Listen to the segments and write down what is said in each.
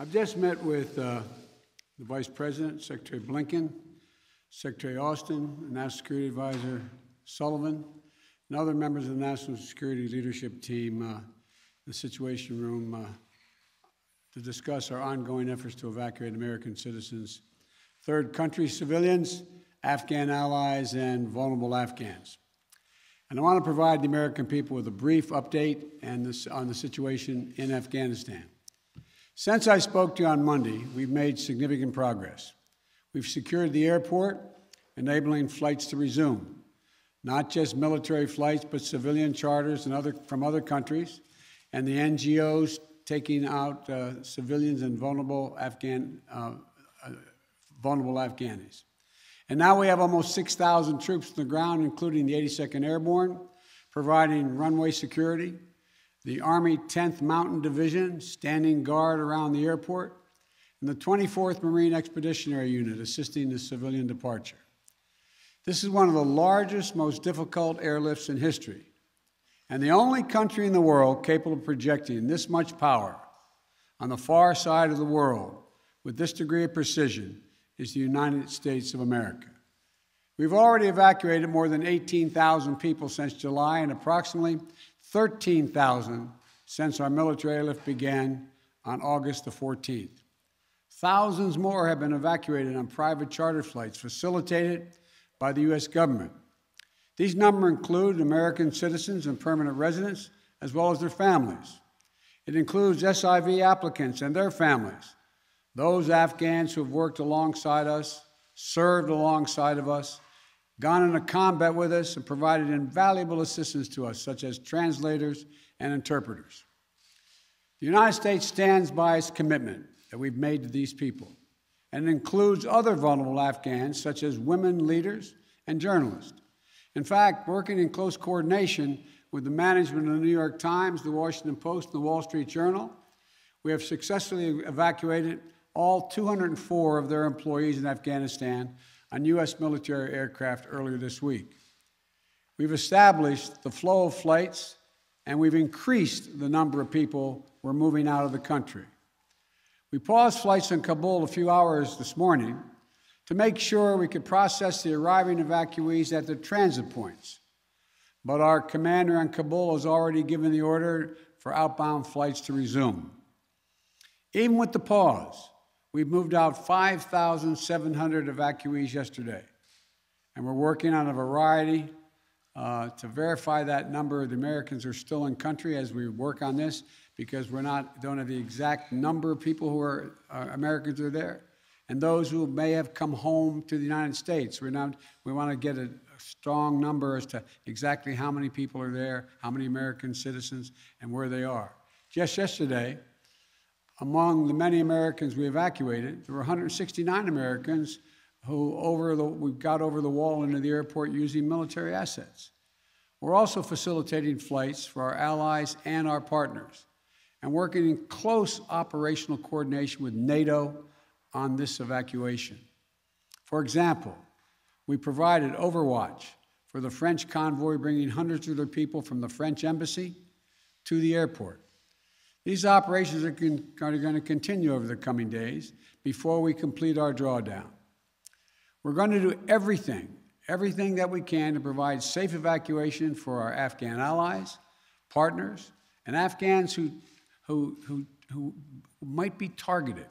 I've just met with the Vice President, Secretary Blinken, Secretary Austin, National Security Advisor Sullivan, and other members of the National Security Leadership Team in the Situation Room to discuss our ongoing efforts to evacuate American citizens, third country civilians, Afghan allies, and vulnerable Afghans. And I want to provide the American people with a brief update on the situation in Afghanistan. Since I spoke to you on Monday, we've made significant progress. We've secured the airport, enabling flights to resume, not just military flights, but civilian charters from other countries, and the NGOs taking out civilians and vulnerable Afghanis. And now we have almost 6,000 troops on the ground, including the 82nd Airborne, providing runway security, the Army 10th Mountain Division standing guard around the airport, and the 24th Marine Expeditionary Unit assisting the civilian departure. This is one of the largest, most difficult airlifts in history, and the only country in the world capable of projecting this much power on the far side of the world with this degree of precision is the United States of America. We've already evacuated more than 18,000 people since July and approximately 13,000 since our military airlift began on August the 14th. Thousands more have been evacuated on private charter flights facilitated by the U.S. government. These numbers include American citizens and permanent residents, as well as their families. It includes SIV applicants and their families, those Afghans who have worked alongside us, served alongside of us, gone into combat with us, and provided invaluable assistance to us, such as translators and interpreters. The United States stands by its commitment that we've made to these people, and it includes other vulnerable Afghans, such as women leaders and journalists. In fact, working in close coordination with the management of the New York Times, the Washington Post, and the Wall Street Journal, we have successfully evacuated all 204 of their employees in Afghanistan on U.S. military aircraft earlier this week. We've established the flow of flights, and we've increased the number of people we're moving out of the country. We paused flights in Kabul a few hours this morning to make sure we could process the arriving evacuees at the transit points. But our commander in Kabul has already given the order for outbound flights to resume. Even with the pause, we've moved out 5,700 evacuees yesterday, and we're working on a variety to verify that number of the Americans who are still in country as we work on this, because don't have the exact number of people who are Americans who are there, and those who may have come home to the United States. We want to get a strong number as to exactly how many people are there, how many American citizens, and where they are. Just yesterday, among the many Americans we evacuated, there were 169 Americans who we got over the wall into the airport using military assets. We're also facilitating flights for our allies and our partners, and working in close operational coordination with NATO on this evacuation. For example, we provided overwatch for the French convoy bringing hundreds of their people from the French embassy to the airport. These operations are going to continue over the coming days before we complete our drawdown. We're going to do everything that we can to provide safe evacuation for our Afghan allies, partners, and Afghans who might be targeted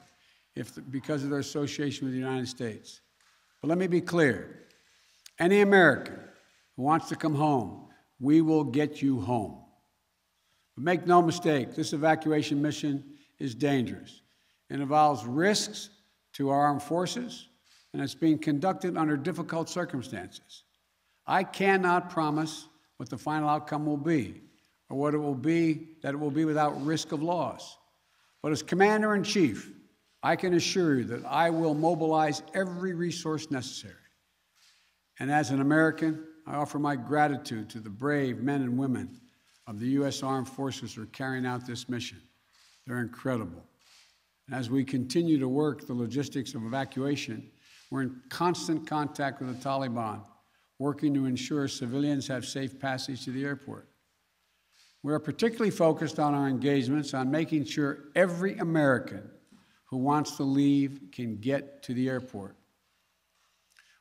because of their association with the United States. But let me be clear. Any American who wants to come home, we will get you home. But make no mistake, this evacuation mission is dangerous. It involves risks to our armed forces, and it's being conducted under difficult circumstances. I cannot promise what the final outcome will be, or what it will be, that it will be without risk of loss. But as Commander-in-Chief, I can assure you that I will mobilize every resource necessary. And as an American, I offer my gratitude to the brave men and women of the U.S. Armed Forces who are carrying out this mission. They're incredible. And as we continue to work the logistics of evacuation, we're in constant contact with the Taliban, working to ensure civilians have safe passage to the airport. We are particularly focused on our engagements on making sure every American who wants to leave can get to the airport.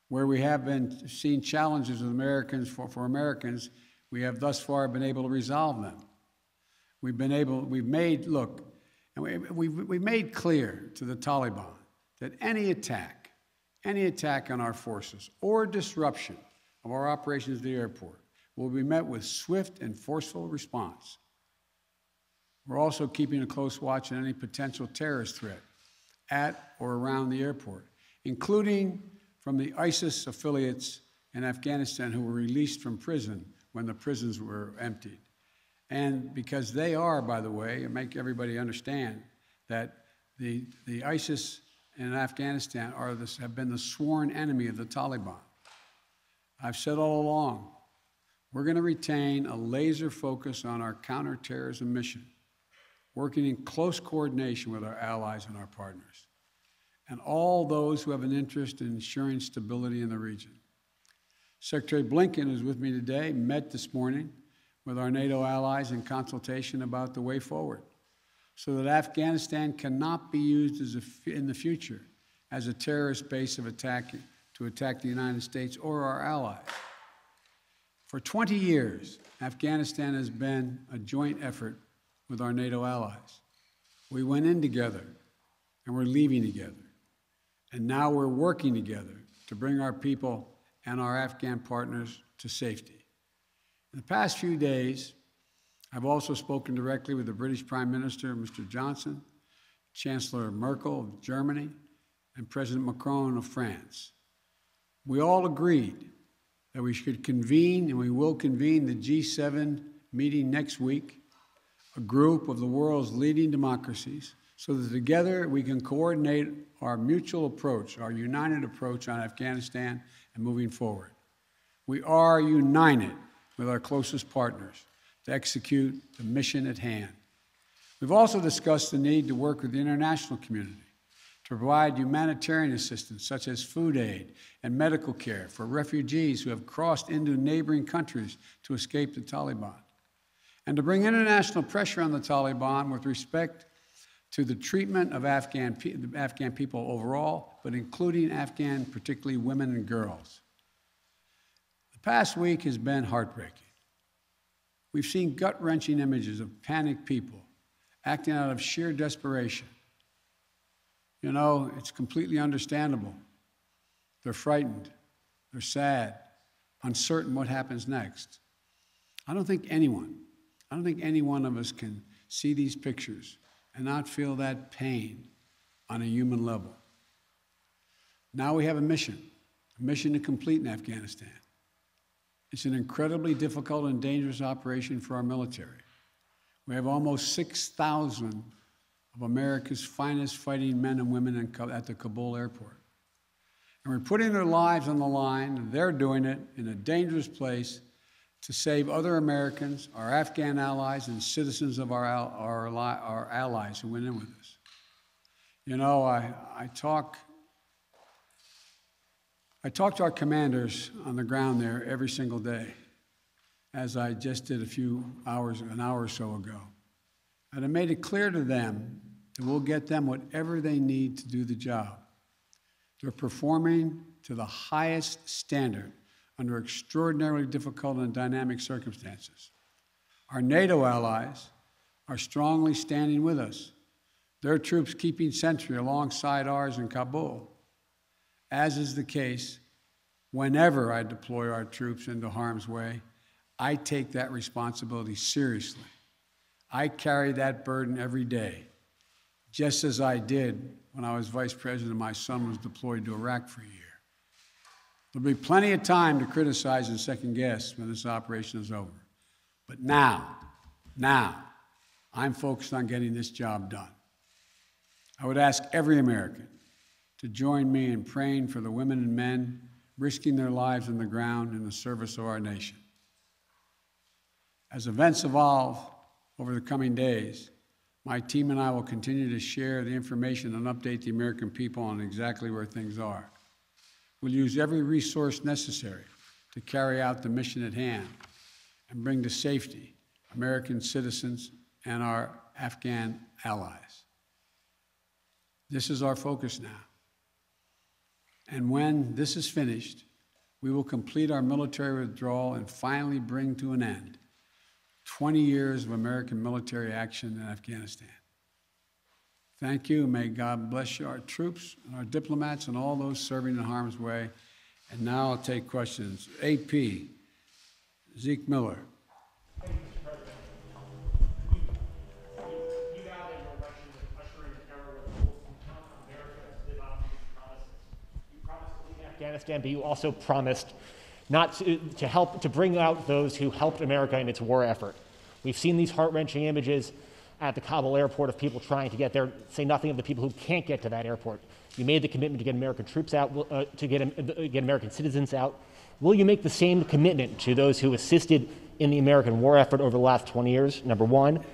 Where we have been seeing challenges with Americans, for Americans, we have thus far been able to resolve them. We've made clear to the Taliban that any attack on our forces or disruption of our operations at the airport will be met with swift and forceful response. We're also keeping a close watch on any potential terrorist threat at or around the airport, including from the ISIS affiliates in Afghanistan who were released from prison when the prisons were emptied. And because they are, by the way, and make everybody understand that the ISIS in Afghanistan have been the sworn enemy of the Taliban. I've said all along, we're going to retain a laser focus on our counterterrorism mission, working in close coordination with our allies and our partners, and all those who have an interest in ensuring stability in the region. Secretary Blinken, who's with me today, met this morning with our NATO allies in consultation about the way forward, so that Afghanistan cannot be used in the future as a terrorist base to attack the United States or our allies. For 20 years, Afghanistan has been a joint effort with our NATO allies. We went in together, and we're leaving together. And now we're working together to bring our people and our Afghan partners to safety. In the past few days, I've also spoken directly with the British Prime Minister, Mr. Johnson, Chancellor Merkel of Germany, and President Macron of France. We all agreed that we should convene, and we will convene, the G7 meeting next week, a group of the world's leading democracies, so that together we can coordinate our mutual approach, our united approach on Afghanistan and moving forward. We are united with our closest partners to execute the mission at hand. We've also discussed the need to work with the international community to provide humanitarian assistance, such as food aid and medical care for refugees who have crossed into neighboring countries to escape the Taliban, and to bring international pressure on the Taliban with respect to the treatment of Afghan people overall, but including Afghan, particularly women and girls. The past week has been heartbreaking. We've seen gut-wrenching images of panicked people acting out of sheer desperation. You know, it's completely understandable. They're frightened, they're sad, uncertain what happens next. I don't think any one of us can see these pictures and not feel that pain on a human level. Now we have a mission to complete in Afghanistan. It's an incredibly difficult and dangerous operation for our military. We have almost 6,000 of America's finest fighting men and women at the Kabul airport. And we're putting their lives on the line, and they're doing it in a dangerous place to save other Americans, our Afghan allies, and citizens of our allies who went in with us. You know, I talk to our commanders on the ground there every single day, as I just did an hour or so ago. And I made it clear to them that we'll get them whatever they need to do the job. They're performing to the highest standard under extraordinarily difficult and dynamic circumstances. Our NATO allies are strongly standing with us, their troops keeping sentry alongside ours in Kabul, as is the case whenever I deploy our troops into harm's way. I take that responsibility seriously. I carry that burden every day, just as I did when I was vice president and my son was deployed to Iraq for a year. There'll be plenty of time to criticize and second guess when this operation is over. But now, I'm focused on getting this job done. I would ask every American to join me in praying for the women and men risking their lives on the ground in the service of our nation. As events evolve over the coming days, my team and I will continue to share the information and update the American people on exactly where things are. We'll use every resource necessary to carry out the mission at hand and bring to safety American citizens and our Afghan allies. This is our focus now. And when this is finished, we will complete our military withdrawal and finally bring to an end 20 years of American military action in Afghanistan. Thank you. May God bless you, our troops and our diplomats and all those serving in harm's way. And now I'll take questions. AP, Zeke Miller. Thank you, Mr. President. You vowed in your election to usher in an era where the world can count on America to live up to its promises. You promised to lead Afghanistan, but you also promised not to help to bring out those who helped America in its war effort. We've seen these heart-wrenching images at the Kabul airport of people trying to get there, say nothing of the people who can't get to that airport. You made the commitment to get American troops out, to get American citizens out. Will you make the same commitment to those who assisted in the American war effort over the last 20 years, number one?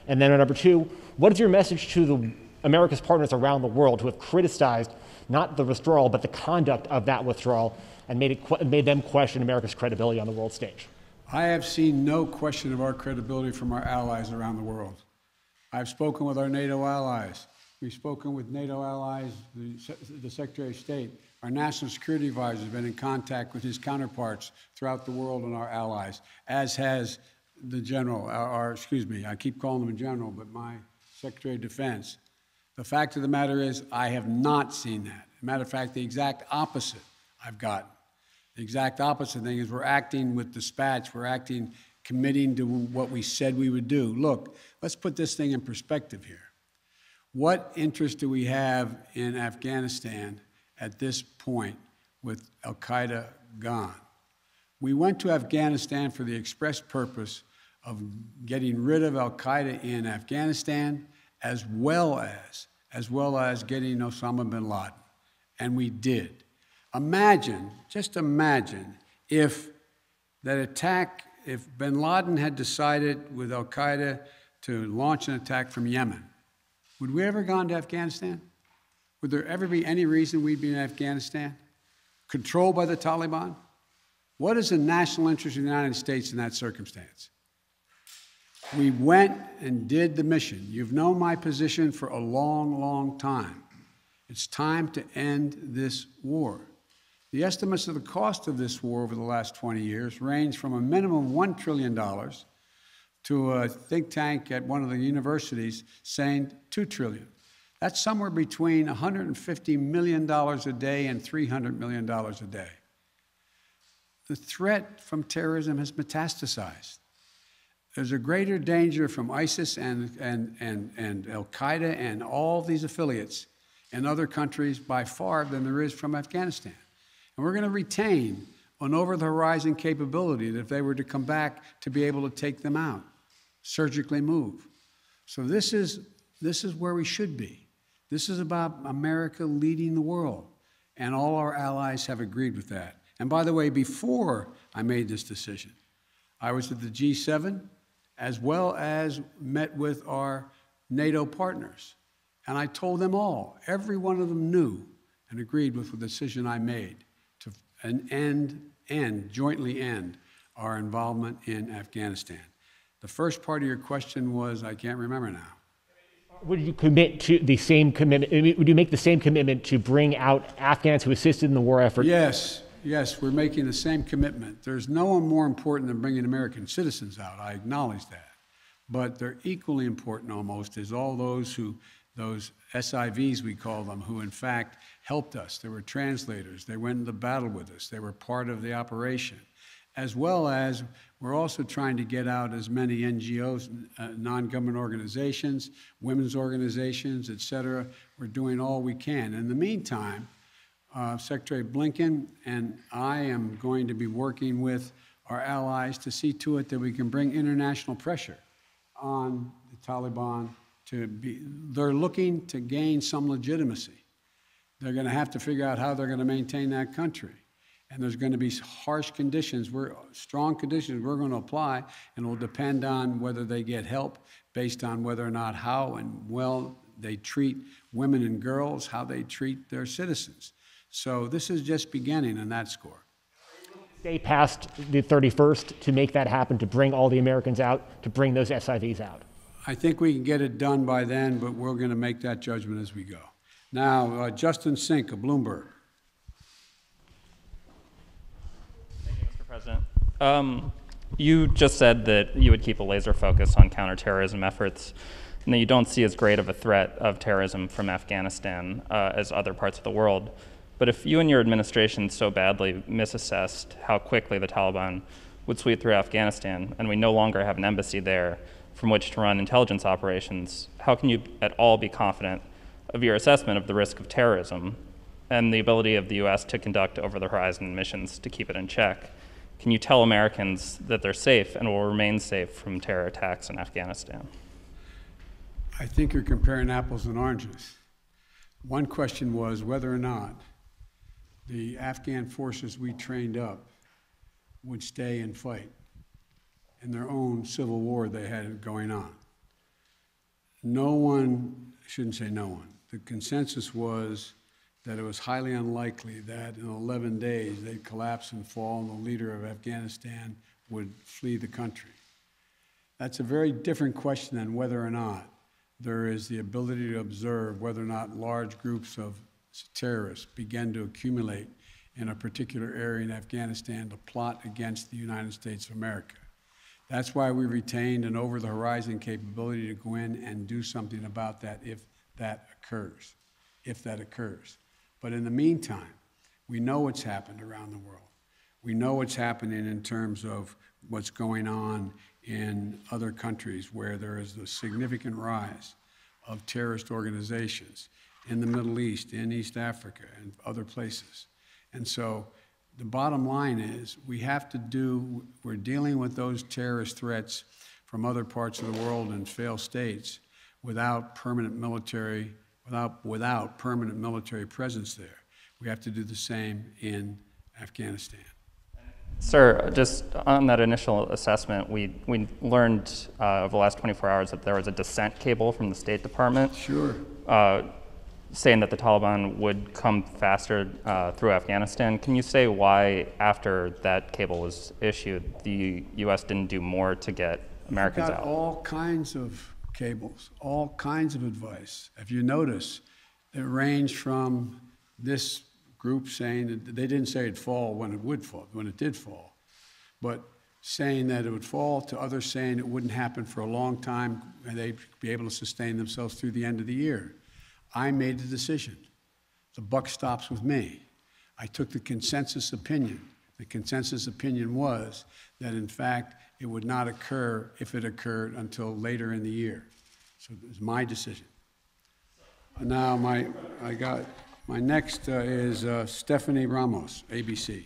And then number two, what is your message to America's partners around the world who have criticized not the withdrawal, but the conduct of that withdrawal and made them question America's credibility on the world stage? I have seen no question of our credibility from our allies around the world. I've spoken with our NATO allies. We've spoken with NATO allies, the Secretary of State. Our National Security Advisor has been in contact with his counterparts throughout the world and our allies, as has the General, I keep calling him a General, but my Secretary of Defense. The fact of the matter is, I have not seen that. As a matter of fact, the exact opposite I've gotten. The exact opposite thing is we're acting with dispatch, we're acting committing to what we said we would do. Look, let's put this thing in perspective here. What interest do we have in Afghanistan at this point with al-Qaeda gone? We went to Afghanistan for the express purpose of getting rid of al-Qaeda in Afghanistan, as well as getting Osama bin Laden. And we did. Just imagine if that attack, if bin Laden had decided with al-Qaeda to launch an attack from Yemen, would we ever gone to Afghanistan? Would there ever be any reason we'd be in Afghanistan? Controlled by the Taliban? What is the national interest of the United States in that circumstance? We went and did the mission. You've known my position for a long, long time. It's time to end this war. The estimates of the cost of this war over the last 20 years range from a minimum of $1 trillion to a think tank at one of the universities saying $2 trillion. That's somewhere between $150 million a day and $300 million a day. The threat from terrorism has metastasized. There's a greater danger from ISIS and al-Qaeda and all these affiliates in other countries by far than there is from Afghanistan. And we're going to retain an over-the-horizon capability that if they were to come back to be able to take them out, surgically move. So this is where we should be. This is about America leading the world. And all our allies have agreed with that. And by the way, before I made this decision, I was at the G7 as well as met with our NATO partners. And I told them all, every one of them knew and agreed with the decision I made to jointly end our involvement in Afghanistan. The first part of your question was, I can't remember now. Would you commit to the same commitment? Would you make the same commitment to bring out Afghans who assisted in the war effort? Yes, we're making the same commitment. There's no one more important than bringing American citizens out. I acknowledge that. But they're equally important almost is all those SIVs, we call them, who in fact helped us. They were translators. They went into battle with us. They were part of the operation. As well as we're also trying to get out as many NGOs, non-government organizations, women's organizations, et cetera. We're doing all we can. In the meantime, Secretary Blinken and I am going to be working with our allies to see to it that we can bring international pressure on the Taliban they're looking to gain some legitimacy. They're going to have to figure out how they're going to maintain that country. And there's going to be harsh conditions, strong conditions we're going to apply, and it will depend on whether they get help based on whether or not how and well they treat women and girls, how they treat their citizens. So this is just beginning on that score. Stay past the 31st to make that happen, to bring all the Americans out, to bring those SIVs out? I think we can get it done by then, but we're going to make that judgment as we go. Now, Justin Sink of Bloomberg. Thank you, Mr. President. You just said that you would keep a laser focus on counterterrorism efforts and that you don't see as great of a threat of terrorism from Afghanistan as other parts of the world. But if you and your administration so badly misassessed how quickly the Taliban would sweep through Afghanistan, and we no longer have an embassy there from which to run intelligence operations, how can you at all be confident of your assessment of the risk of terrorism and the ability of the U.S. to conduct over-the-horizon missions to keep it in check? Can you tell Americans that they're safe and will remain safe from terror attacks in Afghanistan? I think you're comparing apples and oranges. One question was whether or not the Afghan forces we trained up would stay and fight in their own civil war they had going on. No one, shouldn't say no one, the consensus was that it was highly unlikely that in 11 days they'd collapse and fall and the leader of Afghanistan would flee the country. That's a very different question than whether or not there is the ability to observe whether or not large groups of terrorists begin to accumulate in a particular area in Afghanistan to plot against the United States of America. That's why we retained an over-the-horizon capability to go in and do something about that if that occurs. But in the meantime, we know what's happened around the world. We know what's happening in terms of what's going on in other countries where there is a significant rise of terrorist organizations in the Middle East, in East Africa, and other places. And so the bottom line is we're dealing with those terrorist threats from other parts of the world and failed states without permanent military presence there. We have to do the same in Afghanistan. Sir, just on that initial assessment, we learned over the last 24 hours that there was a dissent cable from the State Department. Sure. Saying that the Taliban would come faster through Afghanistan. Can you say why, after that cable was issued, the U.S. didn't do more to get Americans out? All kinds of cables, all kinds of advice. If you notice, it ranged from this group saying that they didn't say it'd fall when it did fall, but saying that it would fall, to others saying it wouldn't happen for a long time and they'd be able to sustain themselves through the end of the year. I made the decision. The buck stops with me. I took the consensus opinion. The consensus opinion was that, in fact, it would not occur, if it occurred, until later in the year. So it was my decision. Now, my next is Stephanie Ramos, ABC.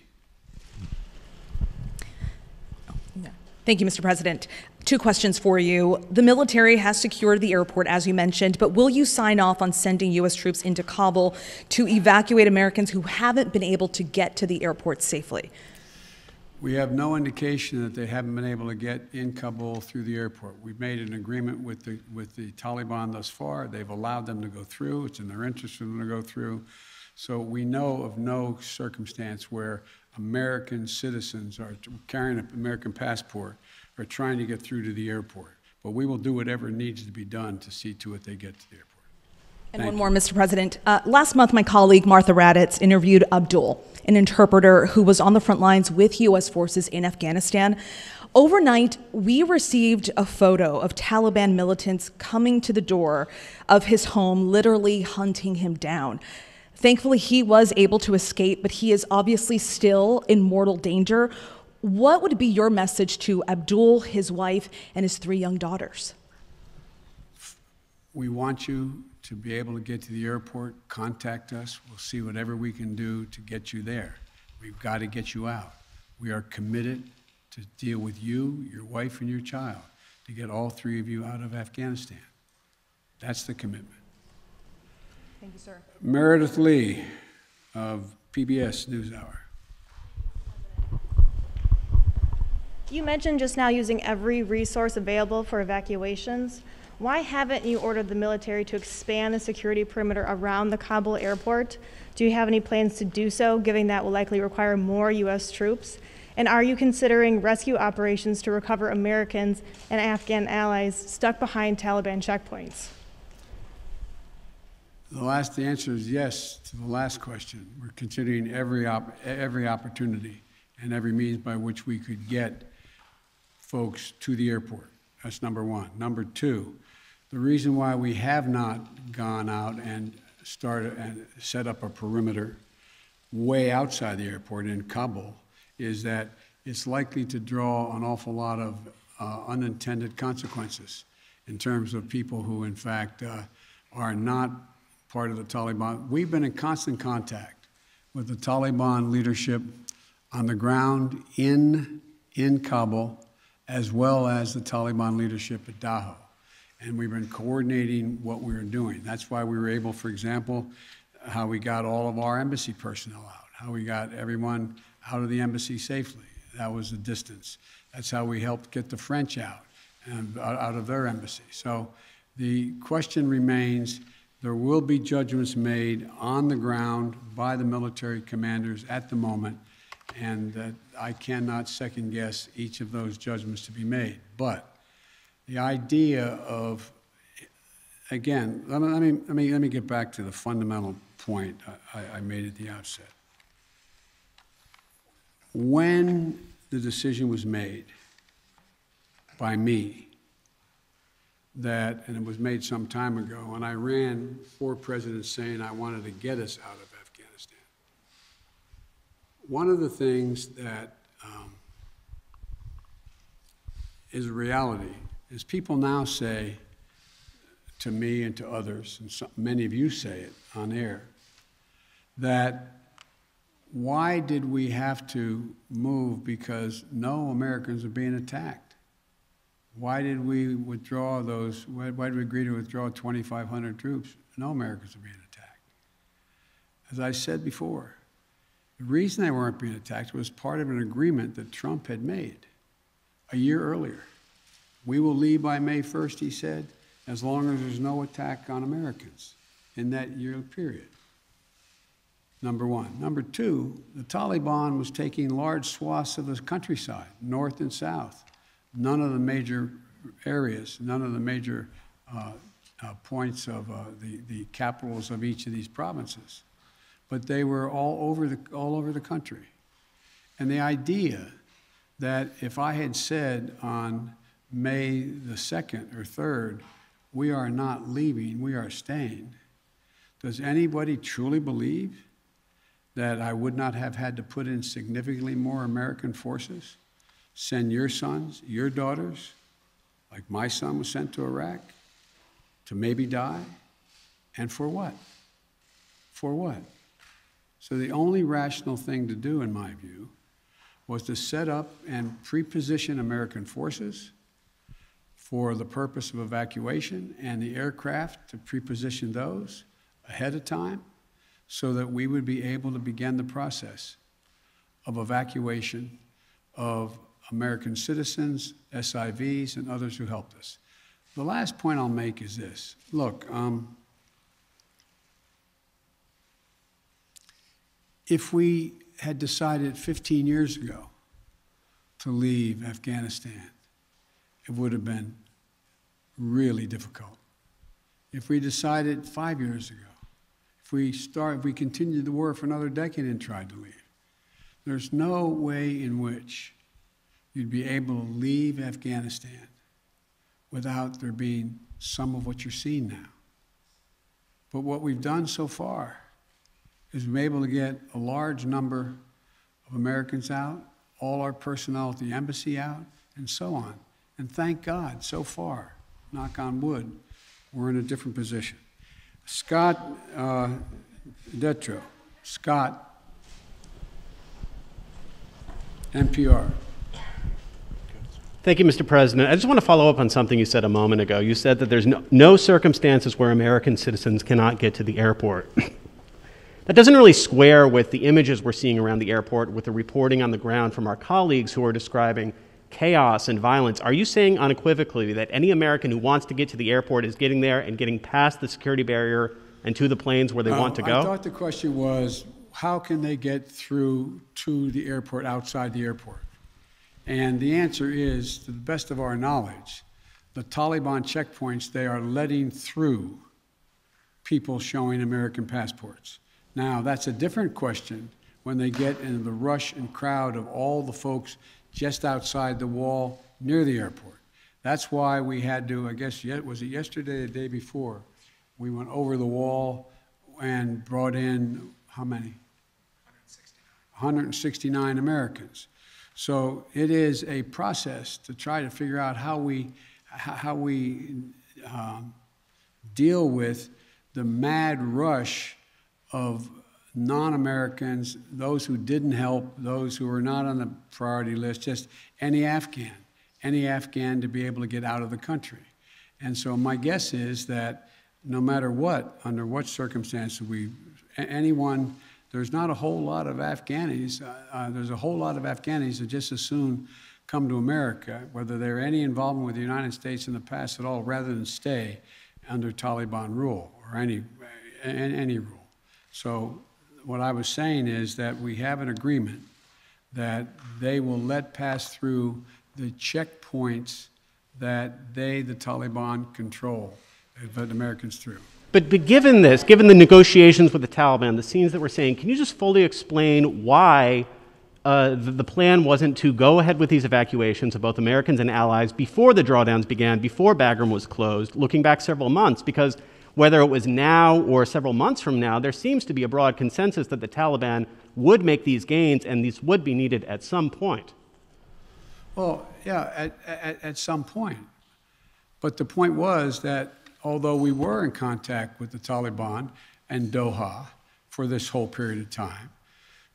Thank you, Mr. President. 2 questions for you. The military has secured the airport, as you mentioned, but will you sign off on sending U.S. troops into Kabul to evacuate Americans who haven't been able to get to the airport safely? We have no indication that they haven't been able to get in Kabul through the airport. We've made an agreement with the Taliban thus far. They've allowed them to go through. It's in their interest for them to go through. So we know of no circumstance where American citizens are carrying an American passport are trying to get through to the airport. But we will do whatever needs to be done to see to it they get to the airport. And one more, Mr. President. Last month, my colleague Martha Raddatz interviewed Abdul, an interpreter who was on the front lines with U.S. forces in Afghanistan. Overnight, we received a photo of Taliban militants coming to the door of his home, literally hunting him down. Thankfully, he was able to escape, but he is obviously still in mortal danger. What would be your message to Abdul, his wife, and his 3 young daughters? We want you to be able to get to the airport. Contact us. We'll see whatever we can do to get you there. We've got to get you out. We are committed to deal with you, your wife, and your child, to get all 3 of you out of Afghanistan. That's the commitment. Thank you, sir. Meredith Lee of PBS NewsHour. You mentioned just now using every resource available for evacuations. Why haven't you ordered the military to expand the security perimeter around the Kabul airport? Do you have any plans to do so, given that will likely require more U.S. troops? And are you considering rescue operations to recover Americans and Afghan allies stuck behind Taliban checkpoints? The answer is yes to the last question. We're considering every opportunity and every means by which we could get folks to the airport. That's number one. Number two, the reason why we have not gone out and started and set up a perimeter way outside the airport in Kabul is that it's likely to draw an awful lot of unintended consequences in terms of people who, in fact, are not part of the Taliban. We've been in constant contact with the Taliban leadership on the ground in Kabul, as well as the Taliban leadership at Dahou. And we've been coordinating what we were doing. That's why we were able, for example, how we got all of our embassy personnel out, how we got everyone out of the embassy safely. That was the distance. That's how we helped get the French out and out of their embassy. So the question remains, there will be judgments made on the ground by the military commanders at the moment, and I cannot second guess each of those judgments to be made. But the idea of, again, let me get back to the fundamental point I made at the outset. When the decision was made by me that, and it was made some time ago, and I ran 4 presidents saying I wanted to get us out of Afghanistan. One of the things that is a reality is people now say to me and to others, and many of you say it on air, that why did we have to move because no Americans are being attacked? Why did we withdraw those, why did we agree to withdraw 2,500 troops? No Americans are being attacked. As I said before, the reason they weren't being attacked was part of an agreement that Trump had made a year earlier. We will leave by May 1st, he said, as long as there's no attack on Americans in that year period. Number one. Number two, the Taliban was taking large swaths of the countryside, north and south. None of the major areas, none of the major points of the capitals of each of these provinces. But they were all over the country. And the idea that if I had said on May the 2nd or 3rd, we are not leaving, we are staying, does anybody truly believe that I would not have had to put in significantly more American forces, send your sons, your daughters, like my son was sent to Iraq, to maybe die? And for what? For what? So the only rational thing to do, in my view, was to set up and pre-position American forces for the purpose of evacuation, and the aircraft to pre-position those ahead of time so that we would be able to begin the process of evacuation of American citizens, SIVs, and others who helped us. The last point I'll make is this. Look, if we had decided 15 years ago to leave Afghanistan, it would have been really difficult. If we decided 5 years ago, if we continued the war for another decade and tried to leave, there's no way in which you'd be able to leave Afghanistan without there being some of what you're seeing now. But what we've done so far is we've been able to get a large number of Americans out, all our personnel at the embassy out, and so on. And thank God, so far, knock on wood, we're in a different position. Scott Detrow. Scott, NPR. Thank you, Mr. President. I just want to follow up on something you said a moment ago. You said that there's no circumstances where American citizens cannot get to the airport. That doesn't really square with the images we're seeing around the airport, with the reporting on the ground from our colleagues who are describing chaos and violence. Are you saying unequivocally that any American who wants to get to the airport is getting there and getting past the security barrier and to the planes where they want to go? I thought the question was, how can they get through to the airport outside the airport? And the answer is, to the best of our knowledge, the Taliban checkpoints they are letting through people showing American passports. Now, that's a different question when they get into the rush and crowd of all the folks just outside the wall near the airport. That's why we had to, I guess, was it yesterday or the day before, we went over the wall and brought in, how many? 169 Americans. So it is a process to try to figure out how we deal with the mad rush of non-Americans, those who didn't help, those who were not on the priority list, just any Afghan to be able to get out of the country. And so my guess is that no matter what, under what circumstances there's not a whole lot of Afghanis, there's a whole lot of Afghanis that just as soon come to America, whether they're any involvement with the United States in the past at all, rather than stay under Taliban rule or any rule. So what I was saying is that we have an agreement that they will let pass through the checkpoints that the Taliban control, let Americans through. But given this, given the negotiations with the Taliban, the scenes that we're seeing, can you just fully explain why the plan wasn't to go ahead with these evacuations of both Americans and allies before the drawdowns began, before Bagram was closed, looking back several months? Because whether it was now or several months from now, there seems to be a broad consensus that the Taliban would make these gains and these would be needed at some point. Well, yeah, at some point. But the point was that although we were in contact with the Taliban and Doha for this whole period of time,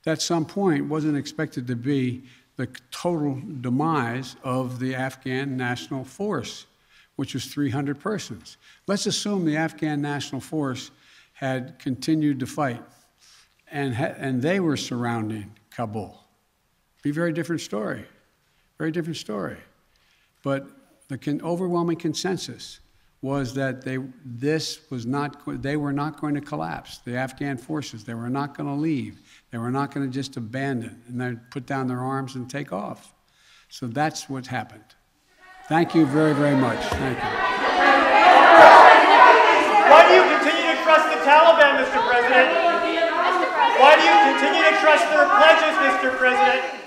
that some point wasn't expected to be the total demise of the Afghan National Force, which was 300 persons. Let's assume the Afghan National Force had continued to fight and they were surrounding Kabul. Be a very different story, very different story. But the overwhelming consensus was that they were not going to collapse. The Afghan forces, they were not going to leave. They were not going to just abandon and then put down their arms and take off. So that's what happened. Thank you very, very much. Thank you. Why do you continue to trust the Taliban, Mr. President? Why do you continue to trust their pledges, Mr. President?